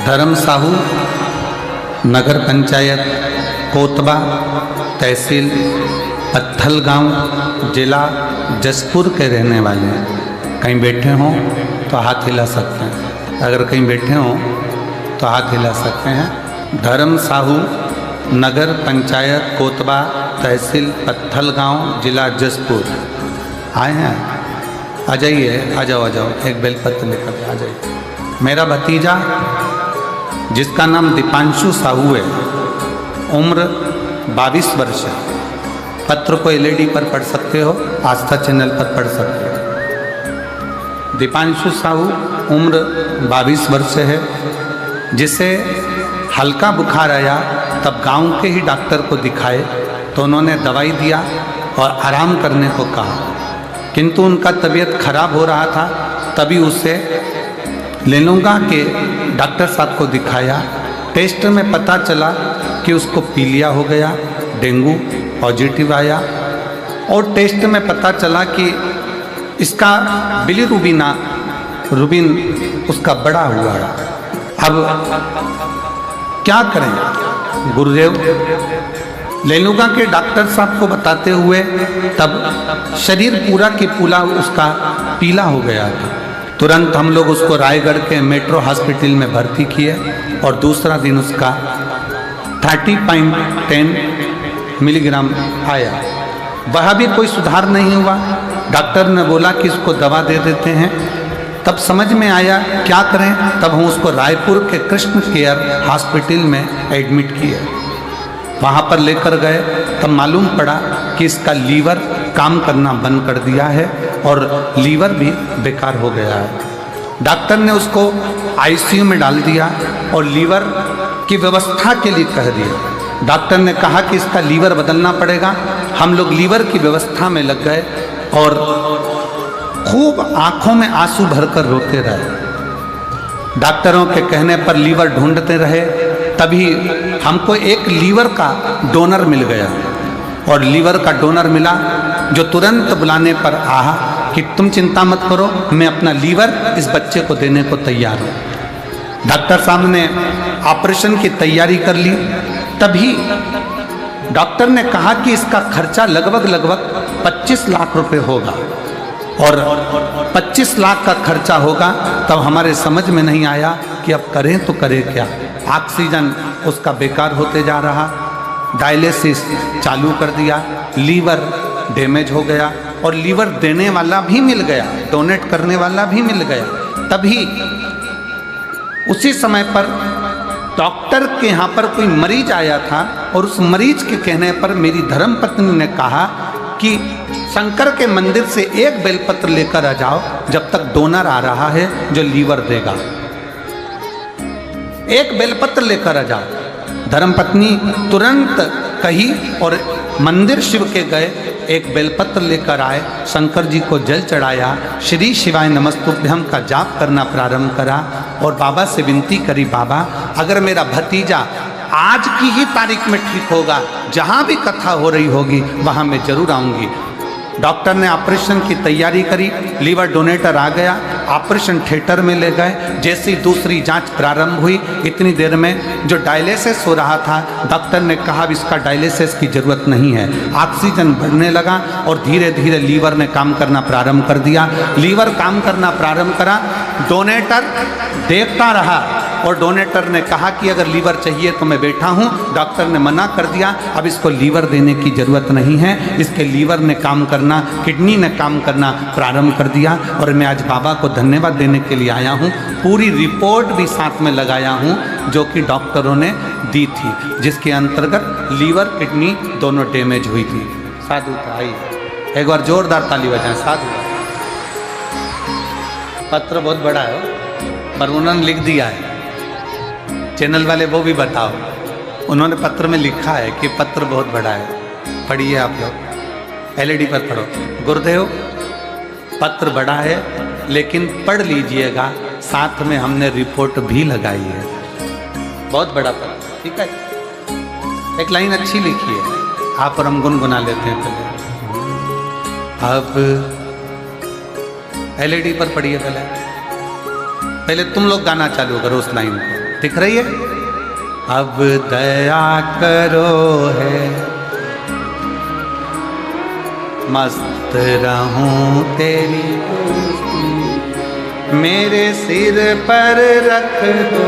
धर्म साहू, नगर पंचायत कोतबा, तहसील पत्थल गांव, जिला जसपुर के रहने वाले हैं। कहीं बैठे हों तो हाथ हिला सकते हैं। अगर कहीं बैठे हों तो हाथ हिला सकते हैं। धर्म साहू, नगर पंचायत कोतबा, तहसील पत्थल गांव, जिला जसपुर। आए हैं? आ जाइए, आ जाओ, आ जाओ। एक बेलपत्र लेकर आ जाइए। मेरा भतीजा जिसका नाम दीपांशु साहू है, उम्र 22 वर्ष है। पत्र को एलईडी पर पढ़ सकते हो, आस्था चैनल पर पढ़ सकते हो। दीपांशु साहू उम्र 22 वर्ष है, जिसे हल्का बुखार आया तब गांव के ही डॉक्टर को दिखाए तो उन्होंने दवाई दिया और आराम करने को कहा, किंतु उनका तबीयत खराब हो रहा था। तभी उसे लेनुगा के डॉक्टर साहब को दिखाया। टेस्ट में पता चला कि उसको पीलिया हो गया, डेंगू पॉजिटिव आया और टेस्ट में पता चला कि इसका बिलीरुबिन उसका बड़ा हुआ है। अब क्या करें? गुरुदेव लेनुगा के डॉक्टर साहब को बताते हुए तब शरीर पूरा की पूरा उसका पीला हो गया था। तुरंत हम लोग उसको रायगढ़ के मेट्रो हॉस्पिटल में भर्ती किए और दूसरा दिन उसका 30.10 मिलीग्राम आया। वह भी कोई सुधार नहीं हुआ। डॉक्टर ने बोला कि इसको दवा दे देते हैं। तब समझ में आया क्या करें। तब हम उसको रायपुर के कृष्ण केयर हॉस्पिटल में एडमिट किए। वहाँ पर लेकर गए तब मालूम पड़ा कि इसका लीवर काम करना बंद कर दिया है और लीवर भी बेकार हो गया है। डॉक्टर ने उसको आईसीयू में डाल दिया और लीवर की व्यवस्था के लिए कह दिया। डॉक्टर ने कहा कि इसका लीवर बदलना पड़ेगा। हम लोग लीवर की व्यवस्था में लग गए और खूब आंखों में आंसू भरकर रोते रहे। डॉक्टरों के कहने पर लीवर ढूंढते रहे। तभी हमको एक लीवर का डोनर मिल गया और लीवर का डोनर मिला जो तुरंत बुलाने पर आहा कि तुम चिंता मत करो, मैं अपना लीवर इस बच्चे को देने को तैयार हूँ। डॉक्टर साहब ने ऑपरेशन की तैयारी कर ली। तभी डॉक्टर ने कहा कि इसका खर्चा लगभग 25 लाख रुपए होगा और 25 लाख का खर्चा होगा। तब हमारे समझ में नहीं आया कि अब करें तो करें क्या। ऑक्सीजन उसका बेकार होते जा रहा, डायलिसिस चालू कर दिया, लीवर डैमेज हो गया और लीवर देने वाला भी मिल गया, डोनेट करने वाला भी मिल गया। तभी उसी समय पर डॉक्टर के यहाँ पर कोई मरीज आया था और उस मरीज के कहने पर मेरी धर्मपत्नी ने कहा कि शंकर के मंदिर से एक बेलपत्र लेकर आ जाओ, जब तक डोनर आ रहा है जो लीवर देगा। एक बेलपत्र लेकर आ जाओ। धर्मपत्नी तुरंत कही और मंदिर शिव के गए, एक बेलपत्र लेकर आए, शंकर जी को जल चढ़ाया, श्री शिवाय नमस्तुभ्यम का जाप करना प्रारंभ करा और बाबा से विनती करी, बाबा अगर मेरा भतीजा आज की ही तारीख में ठीक होगा, जहाँ भी कथा हो रही होगी वहाँ मैं जरूर आऊँगी। डॉक्टर ने ऑपरेशन की तैयारी करी, लीवर डोनेटर आ गया, ऑपरेशन थिएटर में ले गए। जैसी दूसरी जांच प्रारंभ हुई, इतनी देर में जो डायलिसिस हो रहा था, डॉक्टर ने कहा इसका डायलिसिस की जरूरत नहीं है। ऑक्सीजन बढ़ने लगा और धीरे धीरे लीवर ने काम करना प्रारंभ कर दिया। लीवर काम करना प्रारंभ करा, डोनेटर देखता रहा और डोनेटर ने कहा कि अगर लीवर चाहिए तो मैं बैठा हूँ। डॉक्टर ने मना कर दिया, अब इसको लीवर देने की जरूरत नहीं है। इसके लीवर ने काम करना, किडनी ने काम करना प्रारंभ कर दिया और मैं आज बाबा को धन्यवाद देने के लिए आया हूँ। पूरी रिपोर्ट भी साथ में लगाया हूँ जो कि डॉक्टरों ने दी थी, जिसके अंतर्गत लीवर किडनी दोनों डैमेज हुई थी। साधु था, आइए एक बार जोरदार ताली बजाएं। साधु। पत्र बहुत बड़ा है पर उन्होंने लिख दिया है। चैनल वाले वो भी बताओ, उन्होंने पत्र में लिखा है कि पत्र बहुत बड़ा है। पढ़िए आप लोग, एलईडी पर पढ़ो। गुरुदेव पत्र बड़ा है लेकिन पढ़ लीजिएगा, साथ में हमने रिपोर्ट भी लगाई है। बहुत बड़ा पत्र, ठीक है। एक लाइन अच्छी लिखी है, आप और हम गुनगुना लेते हैं पहले। अब एलईडी पर पढ़िए, पहले तुम लोग गाना चालू करो उस लाइन को। दिख रही है? अब दया करो है, मस्त रहूं तेरी, मेरे सिर पर रख दो